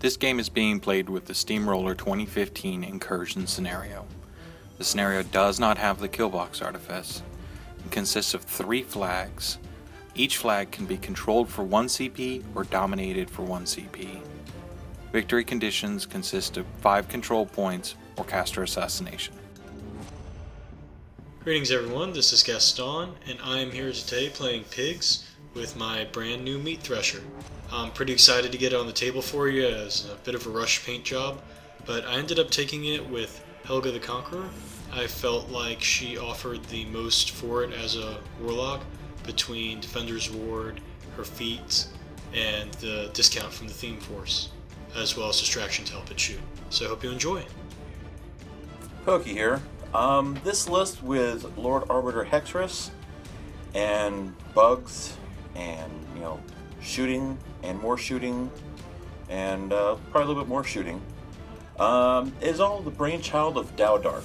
This game is being played with the Steamroller 2015 Incursion scenario. The scenario does not have the Killbox artifice. It consists of 3 flags. Each flag can be controlled for 1 CP or dominated for 1 CP. Victory conditions consist of 5 control points or caster assassination. Greetings everyone, this is Gaston, and I am here today playing Pigs with my brand new Meat Thresher. I'm pretty excited to get it on the table for you as a bit of a rush paint job, but I ended up taking it with Helga the Conqueror. I felt like she offered the most for it as a warlock between Defender's Ward, her feat, and the discount from the theme force, as well as distraction to help it shoot. So I hope you enjoy. Pokey here. This list with Lord Arbiter E-Hexeris and bugs and, shooting and more shooting and probably a little bit more shooting is all the brainchild of Dowdark.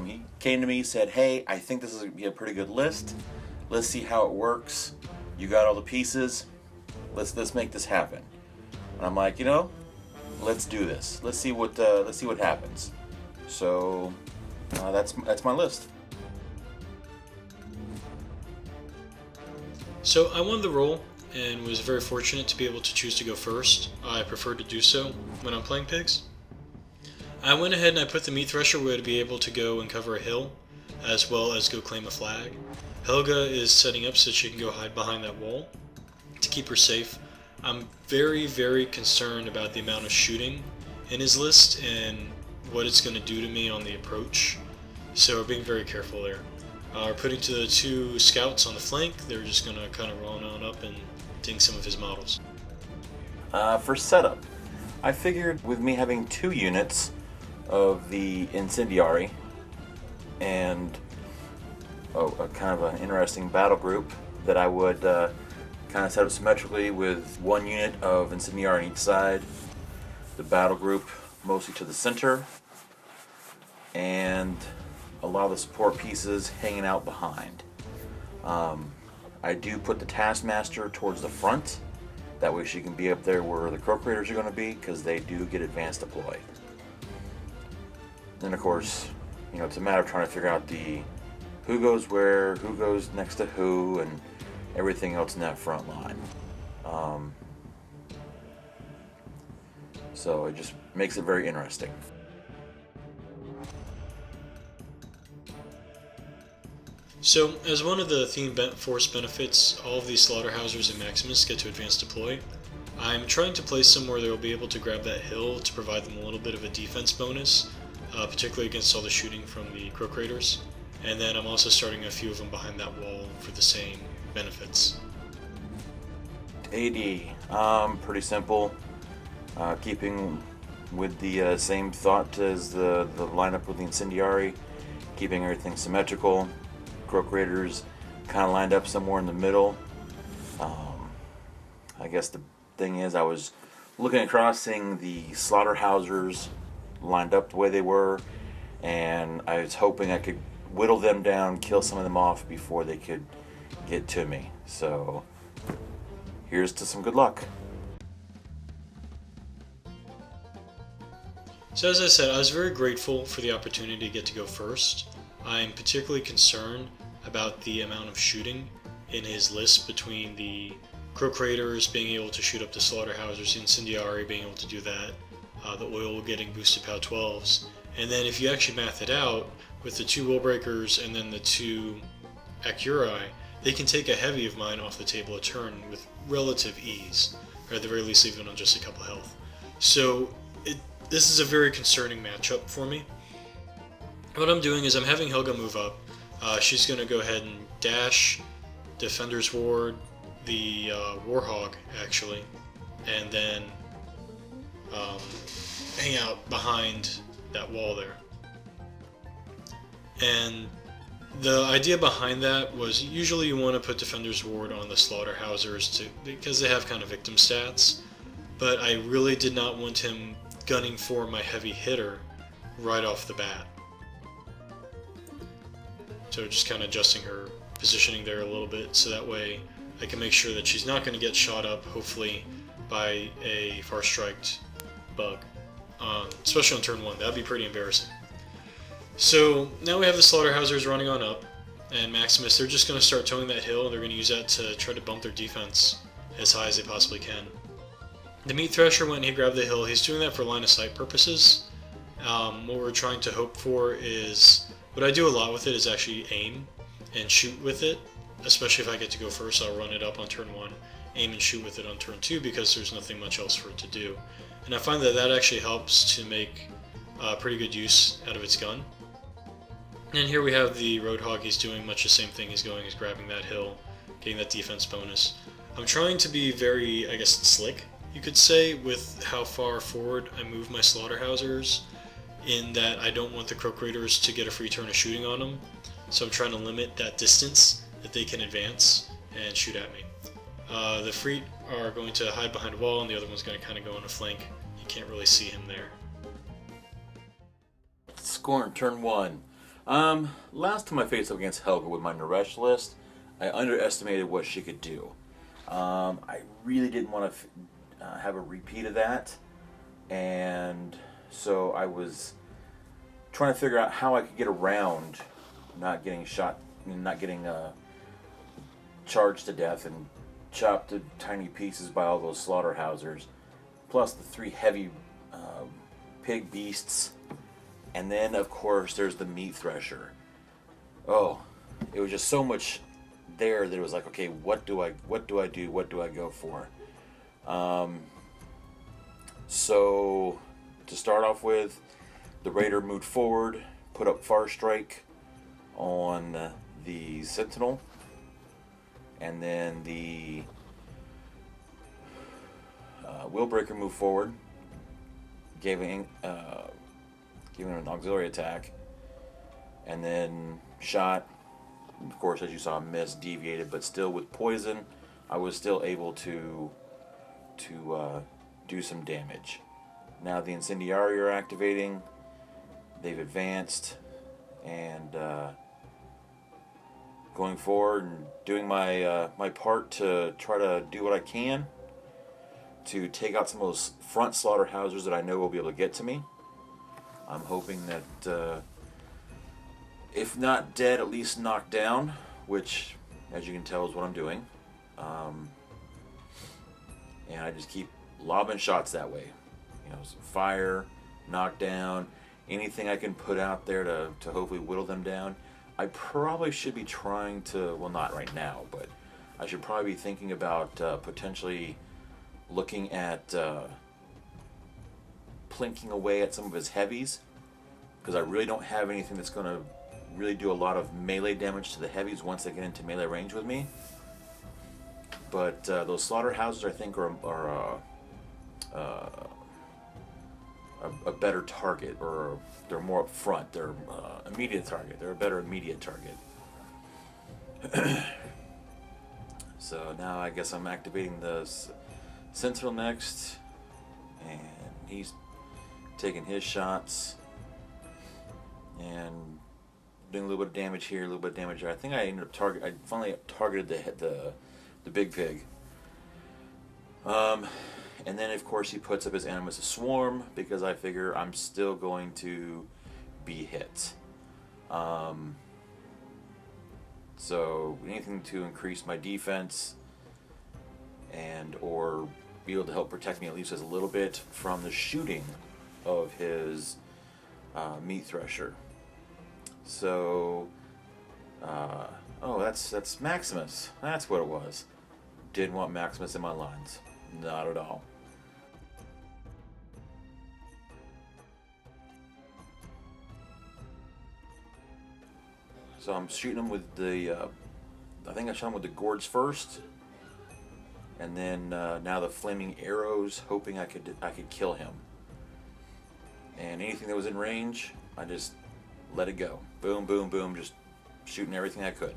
He came to me, said, hey, I think this is going to be a pretty good list. Let's see how it works. You got all the pieces. Let's make this happen. And I'm like, let's do this. Let's see what happens. So that's my list. So I won the roll and was very fortunate to be able to choose to go first. I prefer to do so when I'm playing Pigs. I went ahead and I put the Meat Thresher where to be able to go and cover a hill, as well as go claim a flag. Helga is setting up so she can go hide behind that wall to keep her safe. I'm very, very concerned about the amount of shooting in his list and what it's going to do to me on the approach, so we're being very careful there. We're putting to the 2 scouts on the flank. They're just going to kind of run on up and ding some of his models. For setup, I figured with me having 2 units of the Incindiarii and a kind of an interesting battle group that I would kind of set up symmetrically with 1 unit of Incindiarii on each side, the battle group mostly to the center, and a lot of the support pieces hanging out behind. I do put the Taskmaster towards the front, that way she can be up there where the Croak Raiders are going to be, because they do get advanced deploy. Then of course, it's a matter of trying to figure out who goes where, who goes next to who, and everything else in that front line. So it just makes it very interesting. So, as one of the theme force benefits, all of these Slaughterhousers and Maximus get to advance deploy. I'm trying to place them where they'll be able to grab that hill to provide them a little bit of a defense bonus, particularly against all the shooting from the Croak Raiders. And then I'm also starting a few of them behind that wall for the same benefits. AD, pretty simple. Keeping with the same thought as the lineup with the Incindiarii, keeping everything symmetrical. Croak Raiders kind of lined up somewhere in the middle. I guess the thing is, I was looking across, seeing the Slaughterhousers lined up the way they were, and I was hoping I could whittle them down, kill some of them off before they could get to me. So here's to some good luck. So as I said, I was very grateful for the opportunity to get to go first. I'm particularly concerned about the amount of shooting in his list between the Croak Raiders being able to shoot up the Slaughterhousers, Incindiarii being able to do that, the oil getting boosted POW 12s, and then if you actually math it out, with the 2 Will Breakers and then the 2 Acurai, they can take a heavy of mine off the table a turn with relative ease, or at the very least even on just a couple health. So this is a very concerning matchup for me. What I'm doing is I'm having Helga move up. She's going to go ahead and dash Defender's Ward, the Warhog actually, and then hang out behind that wall there. And the idea behind that was usually you want to put Defender's Ward on the Slaughterhousers because they have kind of victim stats, but I really did not want him gunning for my heavy hitter right off the bat. So just kind of adjusting her positioning there a little bit so that way I can make sure that she's not going to get shot up, hopefully, by a far-striked bug, especially on turn 1. That'd be pretty embarrassing. So now we have the Slaughterhousers running on up, and Maximus, they're just going to start towing that hill, and they're going to use that to try to bump their defense as high as they possibly can. The Meat Thresher went and he grabbed the hill. He's doing that for line of sight purposes. What we're trying to hope for is, what I do a lot with it is actually aim and shoot with it, especially if I get to go first. I'll run it up on turn 1, aim and shoot with it on turn 2 because there's nothing much else for it to do. And I find that that actually helps to make pretty good use out of its gun. And here we have the Roadhog. He's doing much the same thing. He's grabbing that hill, getting that defense bonus. I'm trying to be very, I guess, slick, you could say, with how far forward I move my Slaughterhousers, in that I don't want the Croak Raiders to get a free turn of shooting on them. So I'm trying to limit that distance that they can advance and shoot at me. The Freet are going to hide behind a wall, and the other one's going to kind of go on a flank. You can't really see him there. Skorne, turn 1. Last time I faced up against Helga with my Naresh list, I underestimated what she could do. I really didn't want to have a repeat of that, and so I was trying to figure out how I could get around not getting shot, not getting charged to death and chopped to tiny pieces by all those Slaughterhousers, plus the 3 heavy pig beasts, and then of course there's the Meat Thresher. Oh, it was just so much there that it was like, okay, what do I do? What do I go for? So to start off with, the Raider moved forward, put up Far Strike on the Sentinel, and then the Willbreaker moved forward, gave him an auxiliary attack, and then shot. Of course, as you saw, missed, deviated, but still with poison, I was still able to do some damage. Now the Incindiarii are activating. They've advanced, and going forward and doing my my part to try to do what I can to take out some of those front Slaughterhousers that I know will be able to get to me. I'm hoping that if not dead, at least knocked down, which, as you can tell, is what I'm doing. And I just keep lobbing shots that way. You know, some fire, knockdown, anything I can put out there to hopefully whittle them down. I probably should be trying to, well, not right now, but I should probably be thinking about potentially looking at plinking away at some of his heavies, because I really don't have anything that's going to really do a lot of melee damage to the heavies once they get into melee range with me. But those Slaughterhousers, I think, are a better target, or they're more up front. They're immediate target. They're a better immediate target. So now I guess I'm activating the Sentinel next, and he's taking his shots and doing a little bit of damage here, a little bit of damage there. I think I ended up I finally targeted the big pig. And then of course he puts up his Animus of Swarm, because I figure I'm still going to be hit. So anything to increase my defense and or be able to help protect me at least as a little bit from the shooting of his Meat Thresher. So oh, that's Maximus. That's what it was. Didn't want Maximus in my lines. Not at all. So I'm shooting him with the, I think I shot him with the gourds first, and then now the flaming arrows, hoping I could kill him. And anything that was in range, I just let it go. Boom, boom, boom, just shooting everything I could.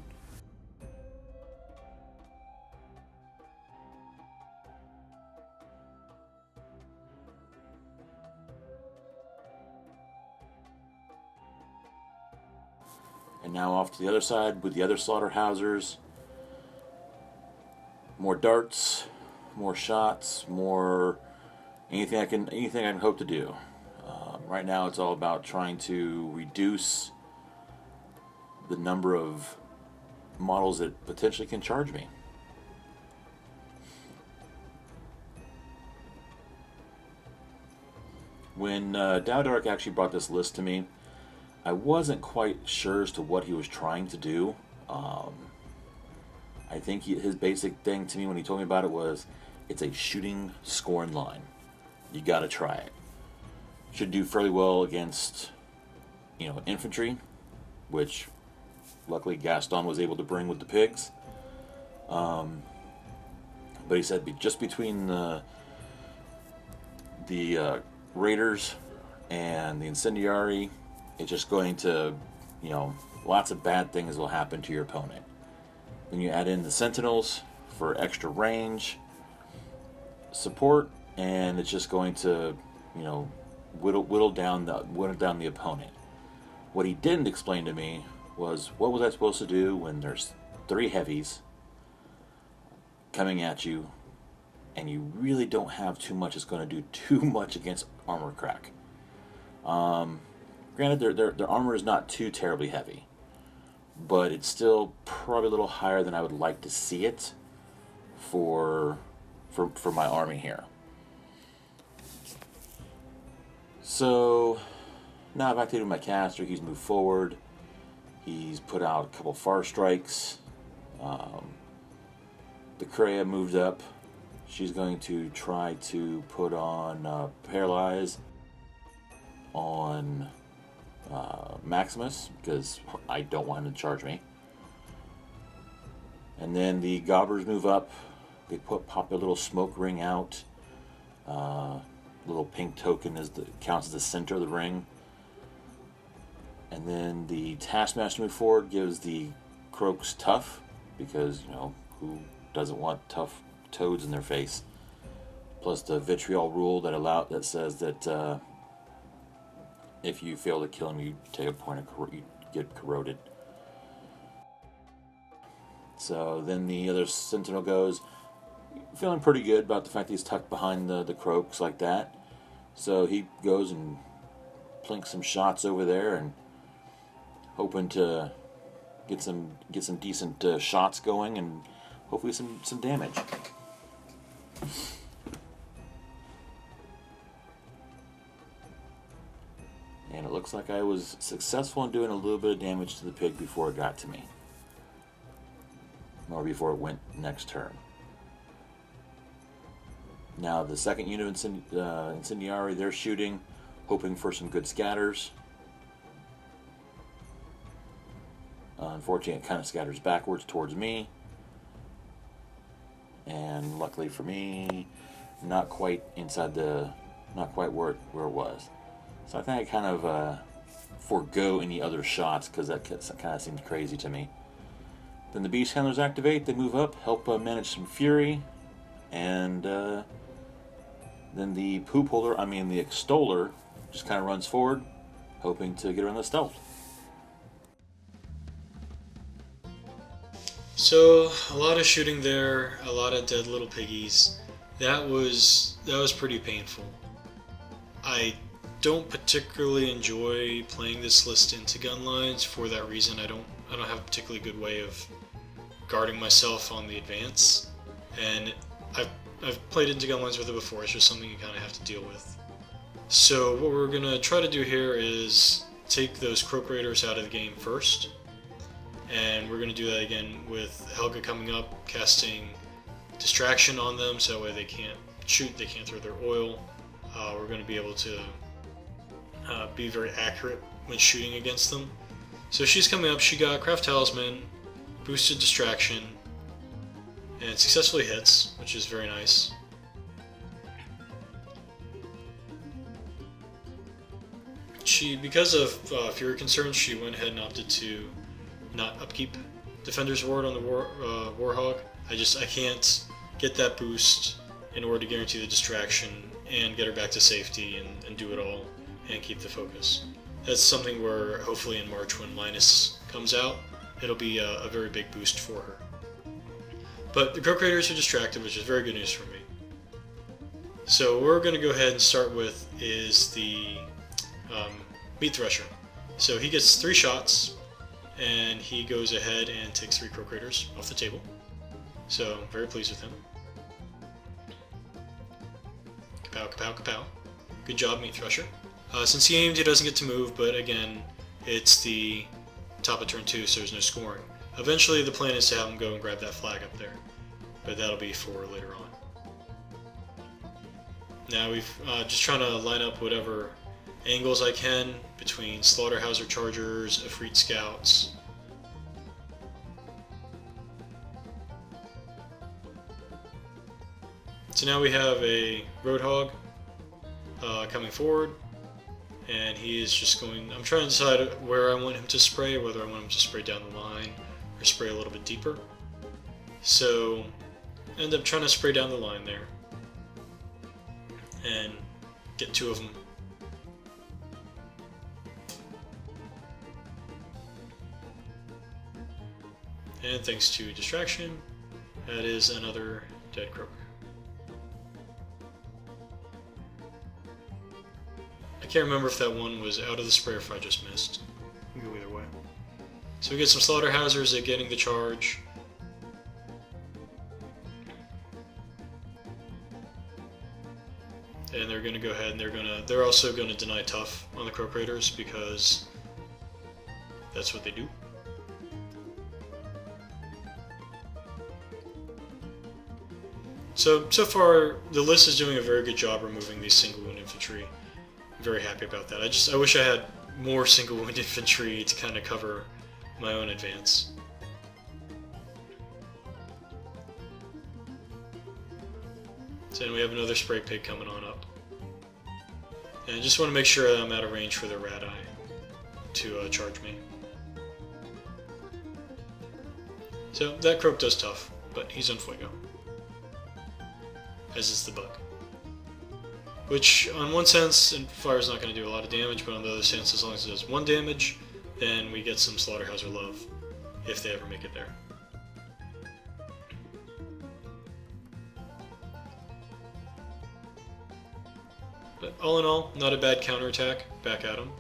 And now off to the other side with the other Slaughterhousers. More darts, more shots, more anything I can hope to do. Right now, it's all about trying to reduce the number of models that potentially can charge me. When Dowdark actually brought this list to me, I wasn't quite sure as to what he was trying to do. I think his basic thing to me when he told me about it was, it's a shooting Skorne line. You gotta try it. Should do fairly well against, infantry, which luckily Gaston was able to bring with the pigs. But he said just between the Raiders and the Incindiarii, it's just going to, lots of bad things will happen to your opponent. Then you add in the Sentinels for extra range support, and it's just going to, whittle down the opponent. What he didn't explain to me was, what was I supposed to do when there's 3 heavies coming at you, and you really don't have too much that's going to do too much against armor crack. Granted, their armor is not too terribly heavy, but it's still probably a little higher than I would like to see it for my army here. So now I've activated my caster. He's moved forward. He's put out a couple far strikes. The Krea moved up. She's going to try to put on Paralyze on Maximus, because I don't want him to charge me. And then the Gobbers move up. They pop a little smoke ring out. Little pink token counts as the center of the ring. And then the Taskmaster move forward, gives the Croaks tough, because, who doesn't want tough toads in their face? Plus the vitriol rule that says that if you fail to kill him, you take a point of you get corroded. So then the other Sentinel goes, feeling pretty good about the fact that he's tucked behind the Croaks like that. So he goes and plinks some shots over there, and hoping to get some decent shots going, and hopefully some damage. And it looks like I was successful in doing a little bit of damage to the pig before it got to me, or before it went next turn. Now the second unit of Incindiarii, they're shooting, hoping for some good scatters. Unfortunately, it kind of scatters backwards towards me. And luckily for me, not quite where it was. So I think I kind of forego any other shots, because that kind of seemed crazy to me. Then the Beast Handlers activate, they move up, help manage some fury, and then the the Extoller, just kind of runs forward, hoping to get around the stealth. So a lot of shooting there, a lot of dead little piggies. That was pretty painful. I don't particularly enjoy playing this list into gun lines for that reason. I don't have a particularly good way of guarding myself on the advance, and I've played into gun lines with it before. It's just something you kind of have to deal with. So what we're gonna try to do here is take those Croak Raiders out of the game first, and we're gonna do that again with Helga coming up, casting distraction on them, so that way they can't shoot, they can't throw their oil. We're going to be able to be very accurate when shooting against them. So she's coming up, she got Craft Talisman, boosted distraction, and successfully hits, which is very nice. Because of Fury concerns, she went ahead and opted to not upkeep Defender's Ward on the Warhog. I can't get that boost in order to guarantee the distraction and get her back to safety and do it all and keep the focus. That's something where hopefully in March, when Linus comes out, it'll be a very big boost for her. But the Croak Raiders are distracted, which is very good news for me. So what we're going to go ahead and start with is the Meat Thresher. So he gets 3 shots, and he goes ahead and takes 3 Croak Raiders off the table. So very pleased with him. Kapow, kapow, kapow. Good job, Meat Thresher. Since he aimed, he doesn't get to move, but again, it's the top of turn 2, so there's no scoring. Eventually, the plan is to have him go and grab that flag up there, but that'll be for later on. Now we've just trying to line up whatever angles I can between Slaughterhouser Chargers, Effarit Scouts. So now we have a Roadhog coming forward, and he is just going. I'm trying to decide where I want him to spray, whether I want him to spray down the line or spray a little bit deeper. So end up trying to spray down the line there and get 2 of them. And thanks to distraction, that is another dead Croak. I can't remember if that one was out of the spray or if I just missed. We can go either way. So we get some Slaughterhousers at getting the charge. And they're going to go ahead and they're also going to deny tough on the Croak Raiders because that's what they do. So far the list is doing a very good job removing these single wound infantry. I'm very happy about that. I wish I had more single wound infantry to kind of cover my own advance. So then we have another spray pig coming on up. And I just want to make sure that I'm out of range for the Rat Eye to charge me. So that Croak does tough, but he's on Fuego. As is the Bug. Which, on one sense, fire's not going to do a lot of damage, but on the other sense, as long as it does 1 damage, then we get some Slaughterhouser love, if they ever make it there. But all in all, not a bad counterattack, back at him.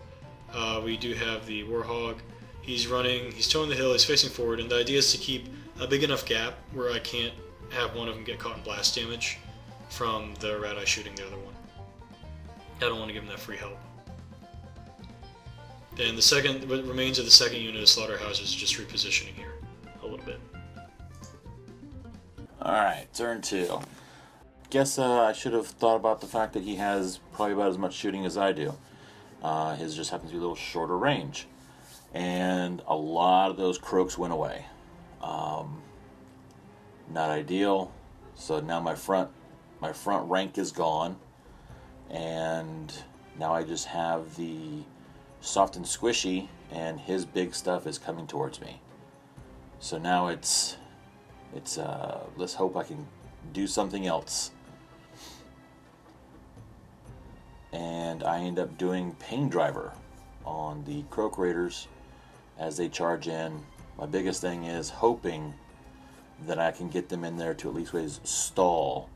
We do have the Warhog. He's running, he's toeing the hill, he's facing forward, and the idea is to keep a big enough gap where I can't have one of them get caught in blast damage from the Rat Eye shooting the other one. I don't want to give him that free help. And what remains of the second unit of Slaughterhousers is just repositioning here a little bit. Alright, turn 2. Guess I should have thought about the fact that he has probably about as much shooting as I do. His just happens to be a little shorter range. And a lot of those Croaks went away. Not ideal. So now my front rank is gone. And now I just have the soft and squishy, and his big stuff is coming towards me. So now it's let's hope I can do something else. And I end up doing Paingiver on the Croak Raiders as they charge in. My biggest thing is hoping that I can get them in there to at least stall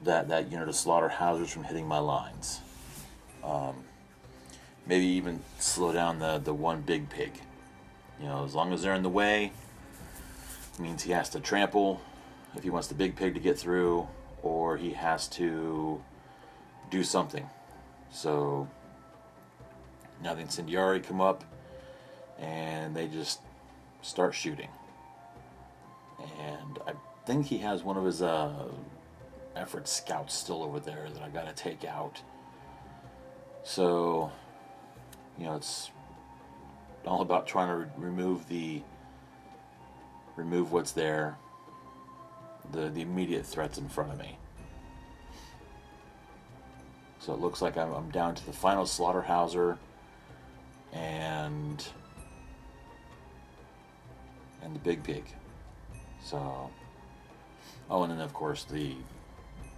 that unit of Slaughterhousers from hitting my lines. Maybe even slow down the one big pig. You know, as long as they're in the way, it means he has to trample if he wants the big pig to get through, or he has to do something. So now the Incindiarii come up and they just start shooting. And I think he has one of his Effarit Scouts still over there that I gotta take out. So, you know, it's all about trying to remove what's there, the immediate threats in front of me. So it looks like I'm down to the final Slaughterhouser and the big pig. So, oh, and then of course the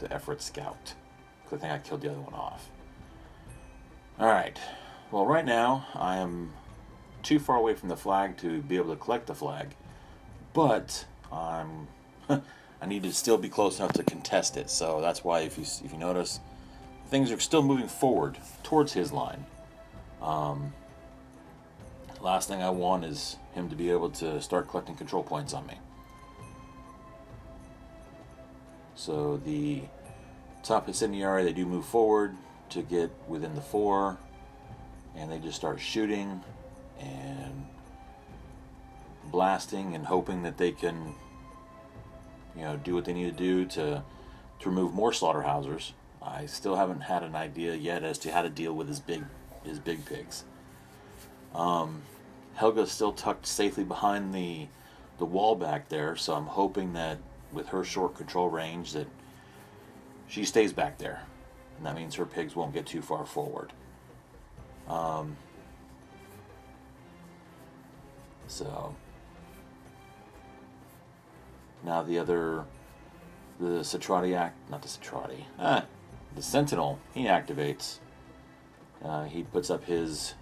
Effarit Scout. I think I killed the other one off. Alright, well right now I am too far away from the flag to be able to collect the flag, but I'm I need to still be close enough to contest it. So that's why, if you notice, things are still moving forward towards his line. Last thing I want is him to be able to start collecting control points on me. So the top Incindiarii, they do move forward to get within the 4, and they just start shooting and blasting and hoping that they can, do what they need to do to remove more Slaughterhousers. I still haven't had an idea yet as to how to deal with his big pigs. Helga's still tucked safely behind the wall back there, so I'm hoping that with her short control range that she stays back there, and that means her pigs won't get too far forward. So now the Sentinel, he activates. He puts up his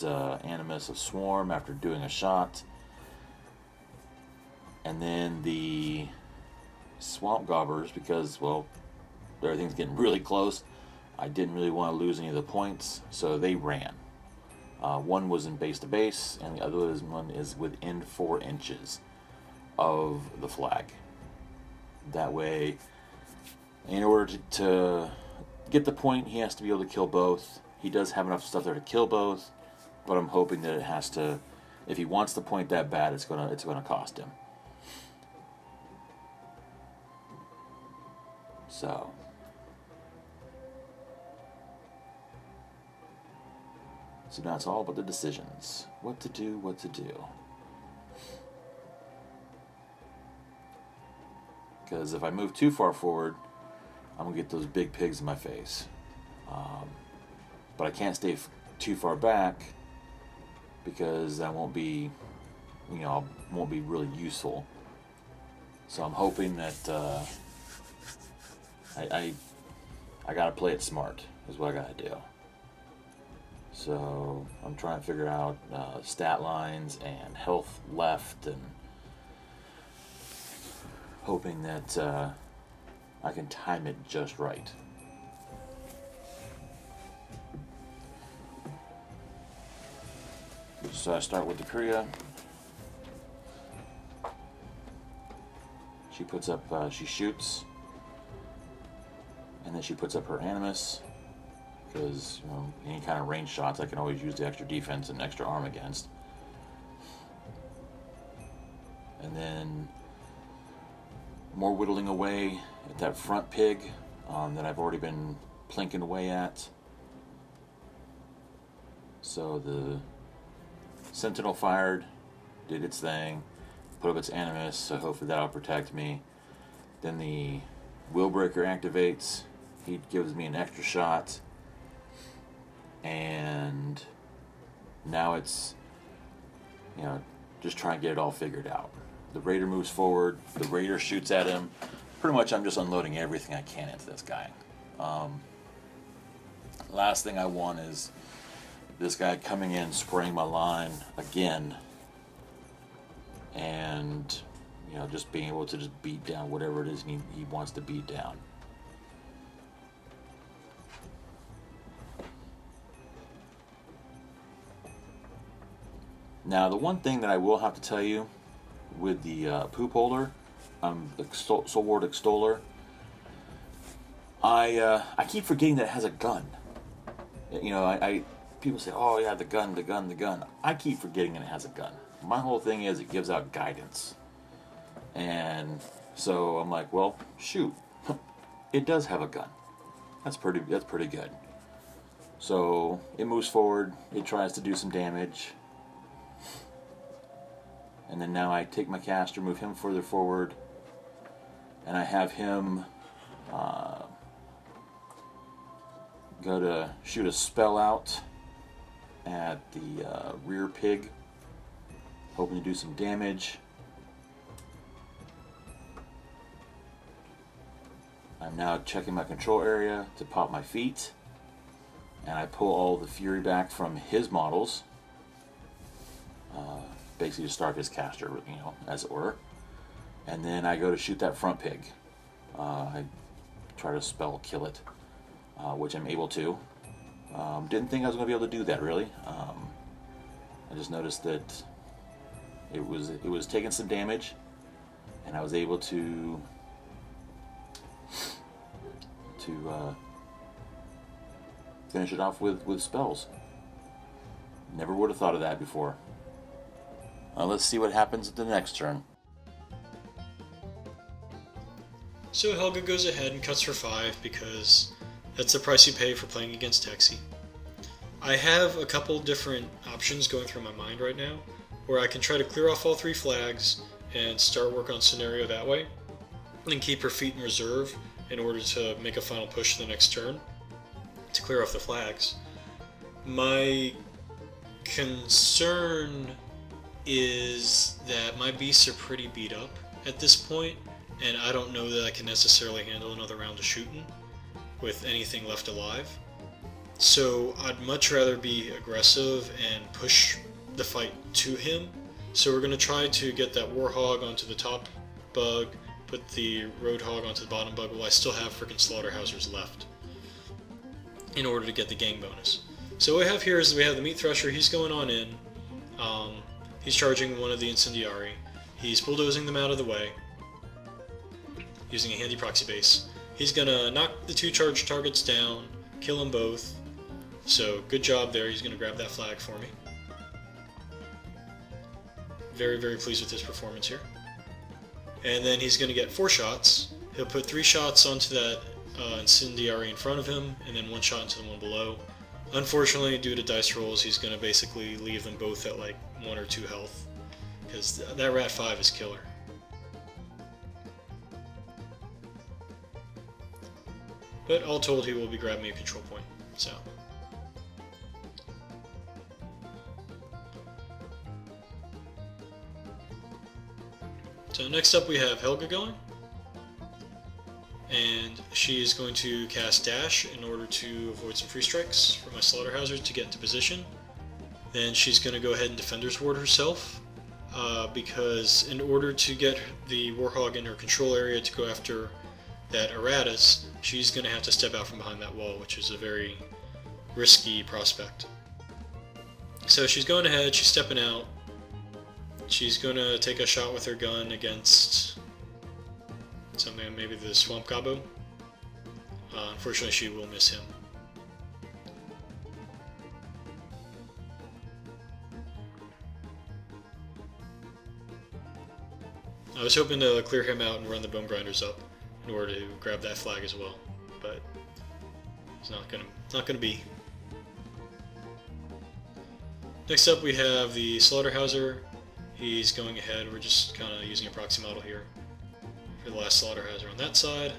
Animus of Swarm after doing a shot, and then the Swamp Gobbers, because, well, everything's getting really close. I didn't really want to lose any of the points, so they ran. One was in base to base, and the other one is within 4 inches of the flag. That way, in order to get the point, he has to be able to kill both. He does have enough stuff there to kill both, but I'm hoping that it has to, if he wants the point that bad, it's gonna cost him. So now it's all about the decisions. What to do, what to do. Because if I move too far forward, I'm going to get those big pigs in my face. But I can't stay too far back, because that won't be, won't be really useful. So I'm hoping that I got to play it smart, is what I got to do. So I'm trying to figure out stat lines and health left, and hoping that I can time it just right. So I start with the Krea. She puts up, she shoots, and then she puts up her Animus, because any kind of range shots I can always use the extra defense and extra arm against. And then more whittling away at that front pig that I've already been plinking away at. So the Sentinel fired, did its thing, put up its Animus, so hopefully that'll protect me. Then the Willbreaker activates, he gives me an extra shot, and now it's, just trying to get it all figured out. The Raider moves forward, the Raider shoots at him. Pretty much I'm just unloading everything I can into this guy. Last thing I want is this guy coming in, spraying my line again, and just being able to just beat down whatever it is he wants to beat down. Now, the one thing that I will have to tell you with the poop holder, the Soulward Extoller, I keep forgetting that it has a gun. People say, oh yeah, the gun. I keep forgetting that it has a gun. My whole thing is it gives out guidance. And so I'm like, well, shoot, it does have a gun. That's pretty good. So it moves forward, it tries to do some damage. And then now I take my caster, move him further forward, and I have him go to shoot a spell out at the rear pig, hoping to do some damage. I'm now checking my control area to pop my feet, and I pull all the fury back from his models, basically to start his caster, as it were. And then I go to shoot that front pig. I try to spell kill it, which I'm able to. Didn't think I was going to be able to do that, really. I just noticed that it was taking some damage, and I was able to finish it off with spells. Never would have thought of that before. Let's see what happens at the next turn. So Helga goes ahead and cuts for 5 because that's the price you pay for playing against Hexy. I have a couple different options going through my mind right now, where I can try to clear off all 3 flags and start work on scenario that way, and keep her feet in reserve in order to make a final push the next turn to clear off the flags. My concern is that my beasts are pretty beat up at this point, and I don't know that I can necessarily handle another round of shooting with anything left alive. So I'd much rather be aggressive and push the fight to him. So we're going to try to get that Warhog onto the top bug, put the Roadhog onto the bottom bug while I still have freaking Slaughterhousers left in order to get the gang bonus. So what we have here is we have the Meat Thresher. He's going on in. He's charging one of the Incindiarii. He's bulldozing them out of the way using a handy proxy base. He's going to knock the 2 charged targets down, kill them both. So good job there. He's going to grab that flag for me. Very, very pleased with his performance here. And then he's going to get 4 shots. He'll put 3 shots onto that Incindiarii in front of him, and then 1 shot into the one below. Unfortunately, due to dice rolls, he's going to basically leave them both at like 1 or 2 health, because that Rat 5 is killer. But all told, he will be grabbing me a control point. So next up we have Helga going, and she is going to cast Dash in order to avoid some free strikes for my Slaughterhousers to get into position. Then she's going to go ahead and Defender's Ward herself, because in order to get the Warhog in her control area to go after that Aradus, she's going to have to step out from behind that wall, which is a very risky prospect. So she's going ahead, she's stepping out. She's going to take a shot with her gun against something, maybe the Swamp Gobbo. Unfortunately, she will miss him. I was hoping to clear him out and run the Bone Grinders up in order to grab that flag as well, but it's not gonna be. Next up, we have the Slaughterhouser. He's going ahead. We're just kind of using a proxy model here for the last Slaughterhouser on that side.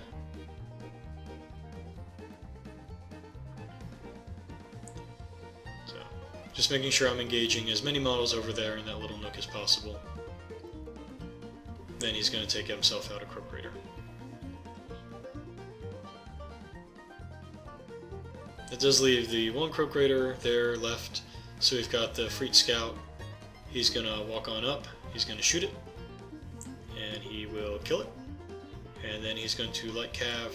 So, just making sure I'm engaging as many models over there in that little nook as possible. Then he's going to take himself out a Croak Raider. That does leave the 1 Croak Raider there left. So we've got the Effarit Scout. He's going to walk on up, he's going to shoot it, and he will kill it. And then he's going to light cav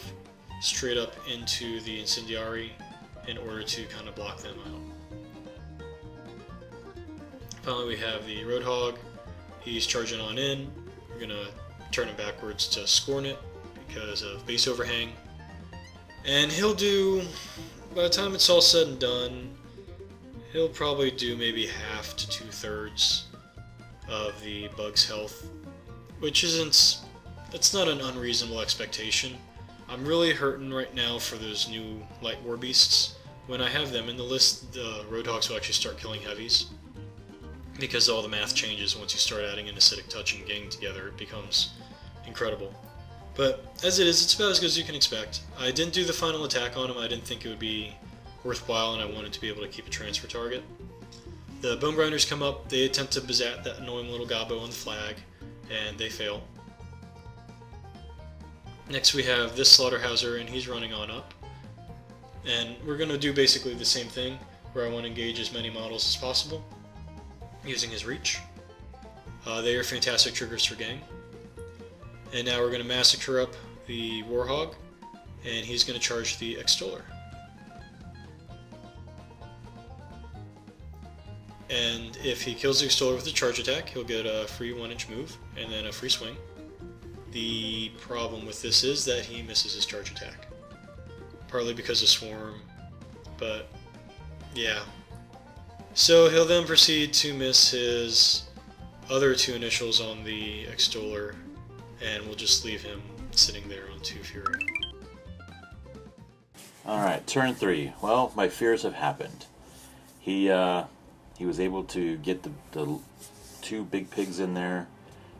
straight up into the Incindiarii in order to kind of block them out. Finally, we have the Roadhog. He's charging on in. We're going to turn him backwards to Skorne it because of base overhang. And he'll do, by the time it's all said and done, he'll probably do maybe half to 2/3 of the bug's health, which that's not an unreasonable expectation. I'm really hurting right now for those new light war beasts. When I have them in the list, the Roadhogs will actually start killing heavies, because all the math changes once you start adding an acidic touch and gang together. It becomes incredible. But as it is, it's about as good as you can expect. I didn't do the final attack on him. I didn't think it would be worthwhile, and I wanted to be able to keep a transfer target. The Bone Grinders come up, they attempt to bazat that annoying little Gobbo on the flag, and they fail. Next we have this Slaughterhouser, and he's running on up. And we're going to do basically the same thing, where I want to engage as many models as possible, using his reach. They are fantastic triggers for gang. And now we're going to massacre up the Warhog, and he's going to charge the Extoller. And if he kills the Extoller with a charge attack, he'll get a free 1-inch move, and then a free swing. The problem with this is that he misses his charge attack. Partly because of Swarm, but yeah. So he'll then proceed to miss his other 2 initials on the Extoller, and we'll just leave him sitting there on 2 Fury. Alright, turn 3. Well, my fears have happened. He was able to get the 2 big pigs in there.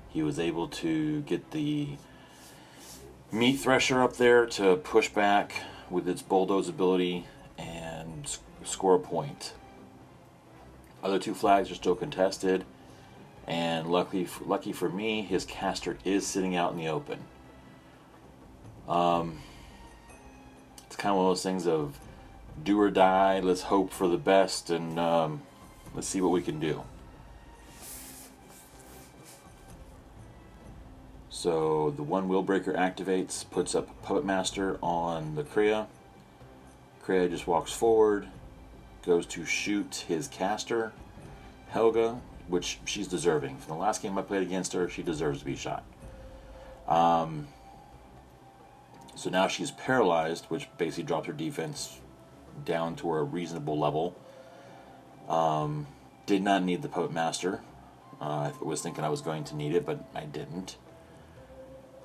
He was able to get the Meat Thresher up there to push back with its bulldoze ability and score a point. Other 2 flags are still contested, and lucky for me, his caster is sitting out in the open. It's kind of one of those things of do or die. Let's hope for the best, and let's see what we can do. So the 1 Willbreaker activates, puts up Puppet Master on the Krea. Krea just walks forward, goes to shoot his caster, Helga, which she's deserving. From the last game I played against her, she deserves to be shot. So now she's paralyzed, which basically dropped her defense down to a reasonable level. Did not need the Puppet Master. I was thinking I was going to need it, but I didn't.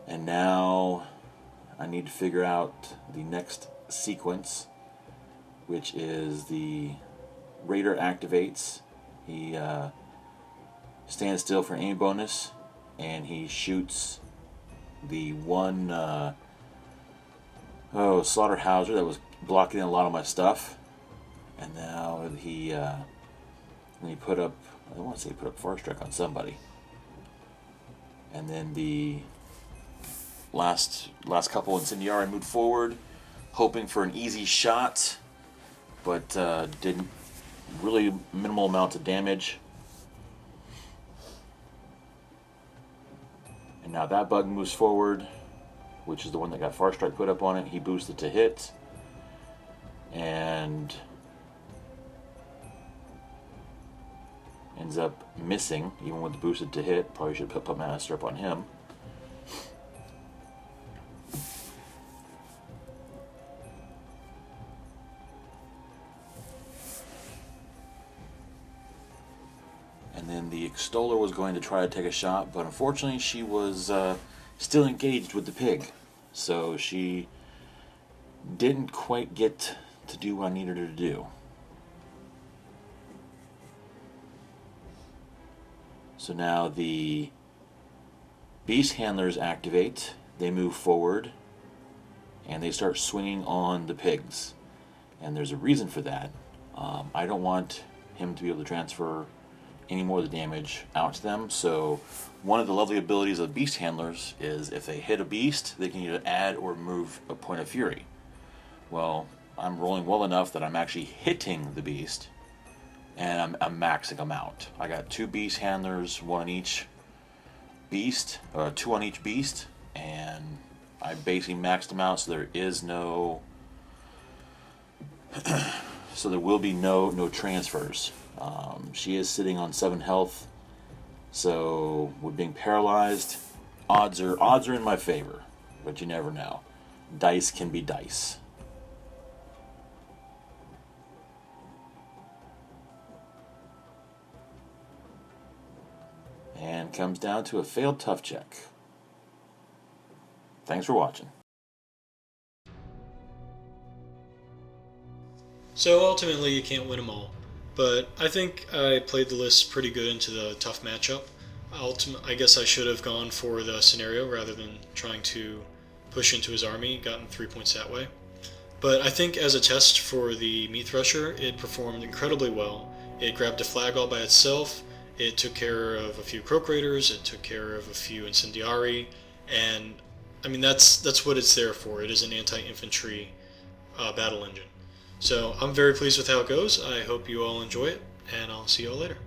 And now I need to figure out the next sequence, which is the Raider activates. He stands still for aim bonus, and he shoots the 1 Slaughterhouser that was blocking a lot of my stuff. And now he put up, I don't want to say put up Force Strike on somebody. And then the last couple Incindiarii moved forward, hoping for an easy shot, but did really minimal amount of damage. And now that bug moves forward, which is the one that got Far Strike put up on it. He boosted to hit, and ends up missing, even with the boosted to hit. Probably should put Puppet Master up on him. And then the Extoller was going to try to take a shot, but unfortunately she was still engaged with the pig. So she didn't quite get to do what I needed her to do. So now the Beast Handlers activate, they move forward, and they start swinging on the pigs. And there's a reason for that. I don't want him to be able to transfer any more of the damage out to them. So one of the lovely abilities of Beast Handlers is if they hit a beast, they can either add or remove a point of fury. Well, I'm rolling well enough that I'm actually hitting the beast, and I'm maxing them out. I got 2 Beast Handlers, 1 on each beast, 2 on each beast, and I basically maxed them out, so there is no so there will be no transfers. She is sitting on 7 health, so with being paralyzed, odds are in my favor, but you never know. Dice can be dice. And comes down to a failed tough check. Thanks for watching. So ultimately you can't win them all, but I think I played the list pretty good into the tough matchup. I guess I should have gone for the scenario rather than trying to push into his army, gotten 3 points that way. But I think as a test for the Meat Thresher, it performed incredibly well. It grabbed a flag all by itself, it took care of a few Croak Raiders, it took care of a few Incindiarii, and I mean that's what it's there for. It is an anti-infantry battle engine. So I'm very pleased with how it goes. I hope you all enjoy it, and I'll see you all later.